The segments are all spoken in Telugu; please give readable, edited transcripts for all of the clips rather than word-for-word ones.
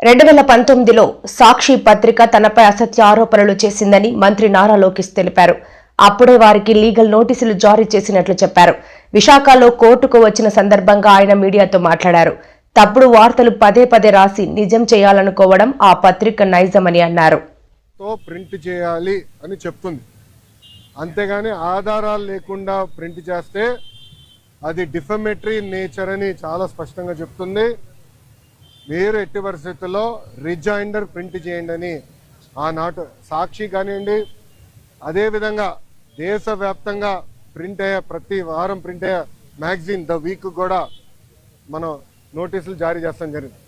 2019లో సాక్షి పత్రిక తనపై అసత్య ఆరోపణలు చేసిందని మంత్రి నారా లోకేష్ తెలిపారు. అప్పుడే వారికి లీగల్ నోటీసులు జారీ చేసినట్లు చెప్పారు. విశాఖలో కోర్టుకు వచ్చిన సందర్భంగా ఆయన మీడియాతో మాట్లాడారు. తప్పుడు వార్తలు పదే పదే రాసి నిజం చేయాలనుకోవడం ఆ పత్రిక నైజమని అన్నారు. ప్రింట్ చేయాలి అని చెప్తుంది, అంతేగాని ఆధారాలు లేకుండా ప్రింట్ చేస్తే అది డిఫమేటరీ నేచర్ అని చాలా స్పష్టంగా చెప్తుంది. మీరు ఎట్టి పరిస్థితుల్లో రిజైండర్ ప్రింట్ చేయండి అని ఆనాటి సాక్షి కానివ్వండి, అదేవిధంగా దేశవ్యాప్తంగా ప్రింట్ అయ్యే ప్రతి వారం ప్రింట్ అయ్యే మ్యాగజైన్ ద వీక్ కూడా మనం నోటీసులు జారీ చేస్తాం జరిగింది.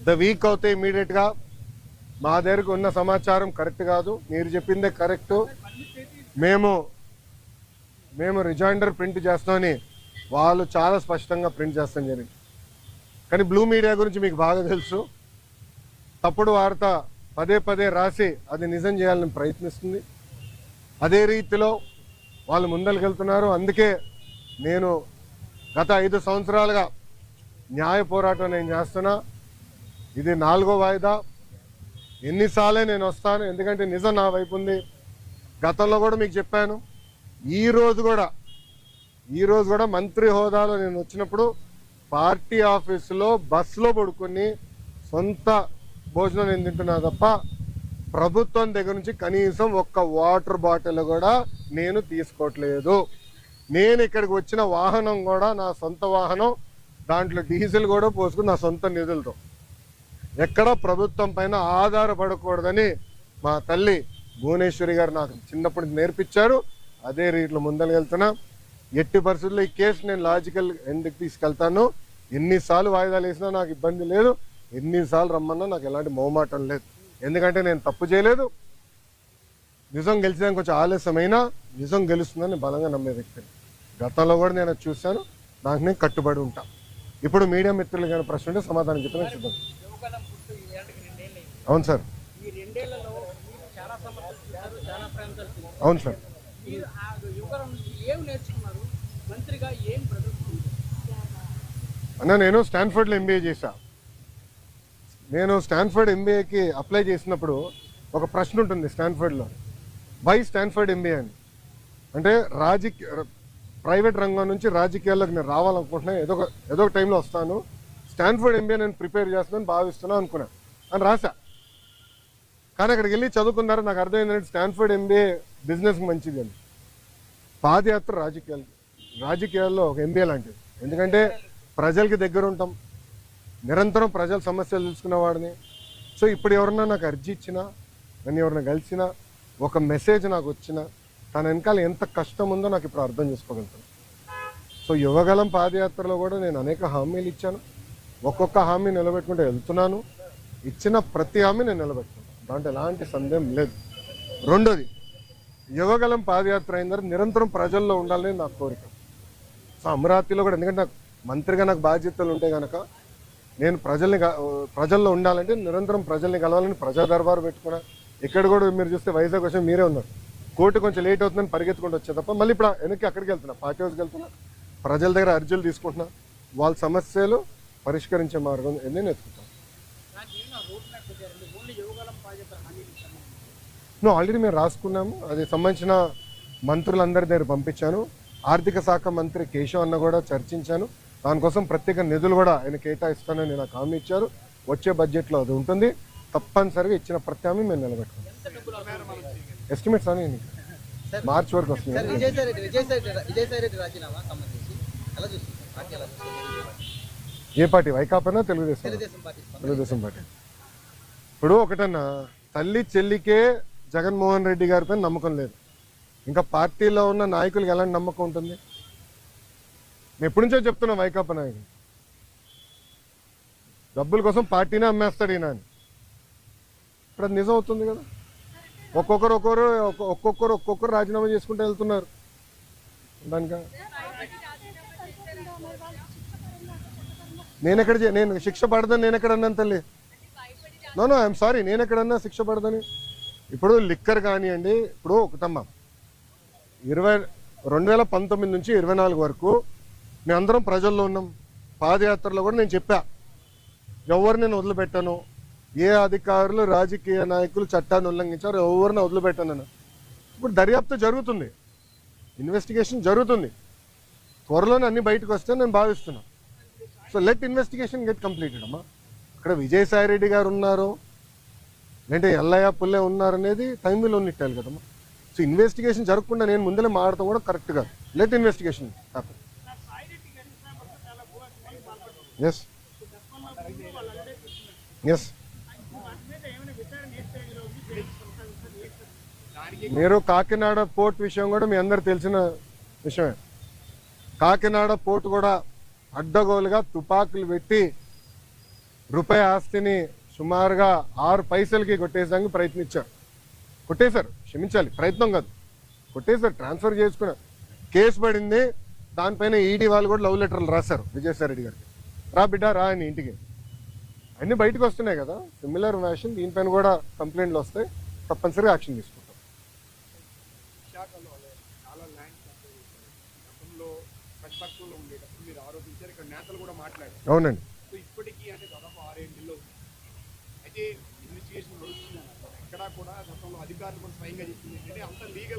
ద వీక్ అవుతే ఇమీడియట్గా మా దగ్గరకు ఉన్న సమాచారం కరెక్ట్ కాదు, మీరు చెప్పిందే కరెక్టు, మేము రిజైండర్ ప్రింట్ చేస్తామని వాళ్ళు చాలా స్పష్టంగా ప్రింట్ చేస్తాం జరిగింది. కానీ బ్లూ మీడియా గురించి మీకు బాగా తెలుసు. తప్పుడు వార్త పదే పదే రాసి అది నిజం చేయాలని ప్రయత్నిస్తుంది. అదే రీతిలో వాళ్ళు ముందరికెళ్తున్నారు. అందుకే నేను గత 5 సంవత్సరాలుగా న్యాయ పోరాటం నేను చేస్తున్నా. ఇది 4వ వాయిదా. ఎన్నిసార్లే నేను వస్తాను, ఎందుకంటే నిజం నా వైపు ఉంది. గతంలో కూడా మీకు చెప్పాను. ఈ రోజు కూడా మంత్రి హోదాలో నేను వచ్చినప్పుడు పార్టీ ఆఫీసులో బస్సులో పడుకొని సొంత భోజనం నేను తింటున్నా తప్ప ప్రభుత్వం దగ్గర నుంచి కనీసం ఒక్క వాటర్ బాటిల్ కూడా నేను తీసుకోవట్లేదు. నేను ఇక్కడికి వచ్చిన వాహనం కూడా నా సొంత వాహనం, దాంట్లో డీజిల్ కూడా పోసుకుని నా సొంత నిధులతో, ఎక్కడ ప్రభుత్వం పైన ఆధారపడకూడదని మా తల్లి భువనేశ్వరి గారు నాకు చిన్నప్పటి నేర్పించారు. అదే రీతిలో ముందరకెళ్తున్నా. ఎట్టి పరిస్థితుల్లో ఈ కేసు నేను లాజికల్ ఎండ్కి తీసుకెళ్తాను. ఎన్నిసార్లు వాయిదాలు వేసినా నాకు ఇబ్బంది లేదు, ఎన్నిసార్లు రమ్మన్నా నాకు ఎలాంటి మొహమాటం లేదు. ఎందుకంటే నేను తప్పు చేయలేదు. నిజం గెలిచడానికి కొంచెం ఆలస్యమైనా నిజం గెలుస్తుందని బలంగా నమ్మే వ్యక్తిని. గతంలో కూడా నేను చూశాను, దానికి నేను కట్టుబడి ఉంటా. ఇప్పుడు మీడియా మిత్రులు కానీ ప్రశ్న ఉంటే సమాధానం చెప్పడానికి సిద్ధం. అవును సార్, అవును సార్. అన్న, నేను స్టాన్ఫర్డ్లో ఎంబీఏ చేశా. నేను స్టాన్ఫర్డ్ ఎంబీఏకి అప్లై చేసినప్పుడు ఒక ప్రశ్న ఉంటుంది స్టాన్ఫర్డ్లో, వై స్టాన్ఫర్డ్ ఎంబీఏ అని. అంటే ప్రైవేట్ రంగం నుంచి రాజకీయాల్లోకి నేను రావాలనుకుంటున్నా, ఏదో ఒక టైంలో వస్తాను, స్టాన్ఫర్డ్ ఎంబీఏ నేను ప్రిపేర్ చేస్తున్నాను భావిస్తున్నాను అనుకున్నా అని రాశా. కానీ అక్కడికి వెళ్ళి చదువుకున్నారు, నాకు అర్థమైందంటే స్టాన్ఫర్డ్ ఎంబీఏ బిజినెస్కి మంచిది అని. పాదయాత్ర రాజకీయాల్లో ఒక ఎంబీఏ లాంటిది. ఎందుకంటే ప్రజలకి దగ్గర ఉంటాం, నిరంతరం ప్రజల సమస్యలు తెలుసుకునేవాడిని. సో ఇప్పుడు ఎవరన్నా నాకు అర్జీ ఇచ్చినా, నన్ను ఎవరన్నా కలిసినా, ఒక మెసేజ్ నాకు వచ్చినా, తన వెనకాల ఎంత కష్టం ఉందో నాకు ఇప్పుడు అర్థం చేసుకోగలుగుతాను. సో యువగలం పాదయాత్రలో కూడా నేను అనేక హామీలు ఇచ్చాను. ఒక్కొక్క హామీ నిలబెట్టుకుంటూ వెళ్తున్నాను. ఇచ్చిన ప్రతి హామీ నేను నిలబెట్టుకున్నాను, దాంట్లో ఎలాంటి సందేహం లేదు. రెండోది, యువగలం పాదయాత్ర అయిన తర్వాత నిరంతరం ప్రజల్లో ఉండాలని నా కోరిక. సో అమరావతిలో కూడా, ఎందుకంటే నాకు మంత్రిగా నాకు బాధ్యతలు ఉంటే కనుక నేను ప్రజల్లో ఉండాలంటే నిరంతరం ప్రజల్ని కలవాలని ప్రజా దర్బారు పెట్టుకున్నా. ఇక్కడ కూడా మీరు చూస్తే వైజాగ్ వచ్చి మీరే ఉన్నారు, కోర్టు కొంచెం లేట్ అవుతుందని పరిగెత్తుకుంటూ వచ్చే తప్ప మళ్ళీ ఇప్పుడు వెనక్కి అక్కడికి వెళ్తున్నా, పార్టీ హౌస్కి వెళ్తున్నా, ప్రజల దగ్గర అర్జీలు తీసుకుంటున్నా, వాళ్ళ సమస్యలు పరిష్కరించే మార్గం నేను ఎత్తుకుంటాను. ఆల్రెడీ మేము రాసుకున్నాము, అది సంబంధించిన మంత్రులందరి దగ్గర పంపించాను. ఆర్థిక శాఖ మంత్రి కేశవ్ అన్న కూడా చర్చించాను. దానికోసం ప్రత్యేక నిధులు కూడా ఆయన కేటాయిస్తానని నాకు హామీ ఇచ్చారు. వచ్చే బడ్జెట్లో అది ఉంటుంది. తప్పనిసరిగా ఇచ్చిన ప్రతి హామీ మేము నిలబెట్టుకుంటాం. ఎస్టిమేట్స్ అని మార్చి వరకు వస్తుంది. ఏ పార్టీ? వైకాపానా తెలుగుదేశం పార్టీ? ఇప్పుడు ఒకటన్నా, తల్లి చెల్లికే జగన్మోహన్ రెడ్డి గారి పైన నమ్మకం లేదు, ఇంకా పార్టీలో ఉన్న నాయకులకు ఎలాంటి నమ్మకం ఉంటుంది? నేను ఎప్పటి నుంచో చెప్తున్నా, వైకాపా నాయకులు డబ్బుల కోసం పార్టీనే అమ్మేస్తాడు ఈయన అని. ఇప్పుడు అది నిజం అవుతుంది కదా. ఒక్కొక్కరు రాజీనామా చేసుకుంటూ వెళ్తున్నారు. దానిక నేను శిక్ష పడదని నేను ఎక్కడ అన్నాను తల్లి? నో ఐఎమ్ సారీ, నేను ఎక్కడన్నా శిక్ష పడదని. ఇప్పుడు లిక్కర్ కానివ్వండి, ఇప్పుడు ఒకటమ్మా, 2019 నుంచి 24 వరకు మేమందరం ప్రజల్లో ఉన్నాం. పాదయాత్రలో కూడా నేను చెప్పా, ఎవరిని నేను వదిలిపెట్టాను, ఏ అధికారులు రాజకీయ నాయకులు చట్టాన్ని ఉల్లంఘించారు ఎవరిని వదిలిపెట్టాను. ఇప్పుడు దర్యాప్తు జరుగుతుంది, ఇన్వెస్టిగేషన్ జరుగుతుంది, త్వరలోనే అన్ని బయటకు వస్తే నేను భావిస్తున్నాను. So let investigation get completed అమ్మా. ఇక్కడ విజయసాయి రెడ్డి గారు ఉన్నారు, లేదంటే ఎల్లయ్య పుల్లే ఉన్నారు అనేది టైం విల్ ఉన్నట్టాలి కదమ్మా. సో ఇన్వెస్టిగేషన్ జరగకుండా నేను ముందరే మాడతాం కూడా కరెక్ట్ కాదు. Let investigation happen. Yes yes మీరు కాకినాడ పోర్ట్ విషయం కూడా మీ అందరు తెలిసిన విషయమే. కాకినాడ పోర్ట్ కూడా అడ్డగోలుగా తుపాకులు పెట్టి రూపాయి ఆస్తిని సుమారుగా 6 పైసలకి కొట్టేసానికి ప్రయత్నించారు. కొట్టేశారు, క్షమించాలి, ప్రయత్నం కాదు, కొట్టేశారు, ట్రాన్స్ఫర్ చేసుకున్నారు. కేసు పడింది, దానిపైన ఈడీ వాళ్ళు కూడా లవ్ లెటర్లు రాశారు విజయసాయి రెడ్డి గారికి. రా బిడ్డ రా అని ఇంటికి. అన్నీ బయటకు వస్తున్నాయి కదా, సిమిలర్ ఫ్యాషన్ దీనిపైన కూడా కంప్లైంట్లు వస్తాయి, తప్పనిసరిగా యాక్షన్ తీసుకుంటాం. విశాఖలో చాలా ల్యాండ్ గతంలో ప్రతిపక్షంలో ఉండేటప్పుడు మీరు ఆరోపించారు, ఇక్కడ నేతలు కూడా మాట్లాడారు. అవునండి. సో ఇప్పటికీ అంటే దాదాపు 6-7 నెలలు అయితే ఇన్వెస్టిగేషన్ నడుస్తుంది. ఎక్కడా కూడా గతంలో అధికారులు కూడా స్వయంగా చెప్పింది ఏంటంటే అంత లీగల్